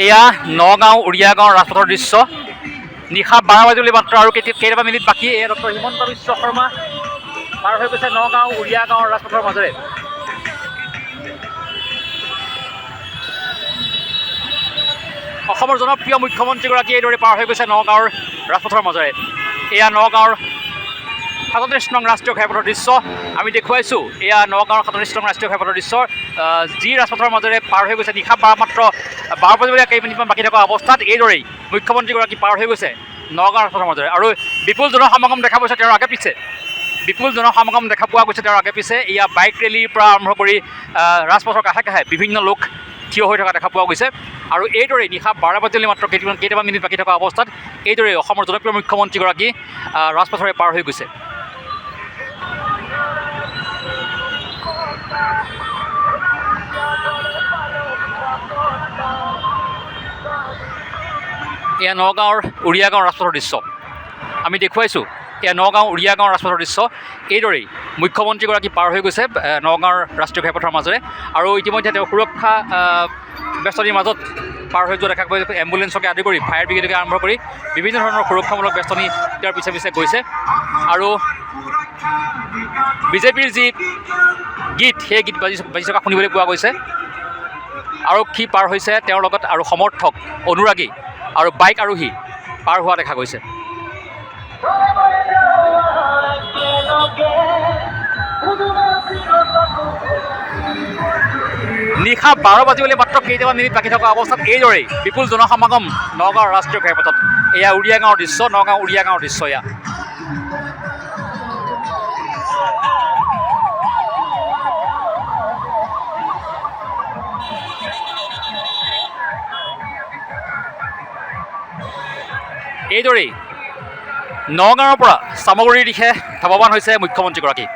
এয়া নগাঁও উৰিয়া গাঁৱৰ ৰাজপথৰ দৃশ্য নিশা 12 বাজিবলৈ মাত্ৰ আৰু কেইটামান মিনিট বাকী এয়া ডক্টৰ হিমন্ত বিশ্ব শৰ্মা পাৰ হৈ গৈছে নগাঁও উৰিয়া গাঁৱৰ ৰাজপথৰ মাজেৰে অসমৰ জনপ্ৰিয় মুখ্যমন্ত্ৰীগৰাকী এইদৰে পাৰ হৈ গৈছে নগাঁৱৰ ৰাজপথৰ মাজেৰে এয়া নগাঁৱৰ 37 নং ৰাষ্ট্ৰীয় ঘাইপথৰ দৃশ্য আমি দেখুৱাইছোঁ এয়া নগাঁৱৰ 37 নং ৰাষ্ট্ৰীয় ঘাইপথৰ দৃশ্য যি ৰাজপথৰ মাজেৰে পাৰ হৈ গৈছে নিশা মাত্ৰ 12 বাজিবলৈ কেইমিনিটমান বাকী থকা অৱস্থাত এইদৰেই মুখ্যমন্ত্ৰীগৰাকী পাৰ হৈ গৈছে নগাঁৱৰ ৰাজপথৰ মাজেৰে আৰু বিপুল জনসমাগম দেখা গৈছে তেওঁৰ আগে পিছে বিপুল জনসমাগম দেখা পোৱা গৈছে তেওঁৰ আগে পিছে এয়া বাইক ৰেলীৰ পৰা আৰম্ভ কৰি ৰাজপথৰ কাষে কাষে বিভিন্ন লোক থিয় হৈ থকা দেখা পোৱা গৈছে আৰু এইদৰেই নিশা 12 বাজিলৈ মাত্ৰ কেইটামান মিনিট বাকী থকা অৱস্থাত এইদৰেই অসমৰ জনপ্ৰিয় মুখ্যমন্ত্ৰীগৰাকী ৰাজপথৰে পাৰ হৈ গৈছে এয়া নগাঁৱৰ উৰিয়া গাঁৱৰ ৰাজপথৰ দৃশ্য আমি দেখুৱাইছোঁ এয়া নগাঁও উৰিয়া গাঁৱৰ ৰাজপথৰ দৃশ্য এইদৰেই মুখ্যমন্ত্ৰীগৰাকী পাৰ হৈ গৈছে নগাঁৱৰ ৰাষ্ট্ৰীয় ঘাইপথৰ মাজেৰে আৰু ইতিমধ্যে তেওঁ সুৰক্ষা বেষ্টনীৰ মাজত পাৰ হৈ যোৱা দেখা গৈছে এম্বুলেঞ্চকে আদি কৰি ফায়াৰ ব্ৰিগেডকে আৰম্ভ কৰি বিভিন্ন ধৰণৰ সুৰক্ষামূলক বেষ্টনী তেওঁৰ পিছে পিছে গৈছে আৰু বিজেপিৰ যি গীত সেই গীত বাজি থকা শুনিবলৈ পোৱা গৈছে আৰক্ষী পাৰ হৈছে তেওঁৰ লগত আৰু সমৰ্থক অনুৰাগী আৰু বাইক আৰোহী পাৰ হোৱা দেখা গৈছে নিশা 12 বাজিবলৈ মাত্ৰ কেইটামান মিনিট বাকী থকা অৱস্থাত এইদৰেই বিপুল জনসমাগম নগাঁৱৰ ৰাষ্ট্ৰীয় ঘাইপথত এয়া উৰিয়া গাঁৱৰ দৃশ্য নগাঁও উৰিয়া গাঁৱৰ দৃশ্য এয়া এইদৰেই নগাঁৱৰ পৰা চামগুৰিৰ দিশে ধাৱমান হৈছে মুখ্যমন্ত্ৰীগৰাকী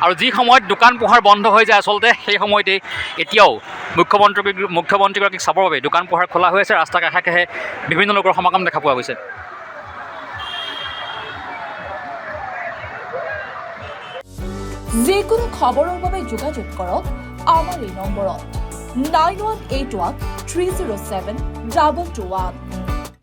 আৰু যি সময়ত দোকান পোহাৰ বন্ধ হৈ যায় আচলতে সেই সময়তেই এতিয়াও মুখ্যমন্ত্ৰীগৰাকীক চাবৰ বাবে দোকান পোহাৰ খোলা হৈ আছে ৰাস্তা কাষে কাষে বিভিন্ন লোকৰ সমাগম দেখা পোৱা গৈছে যিকোনো খবৰৰ বাবে যোগাযোগ কৰক আমাৰ এই নম্বৰত 9181 307 2221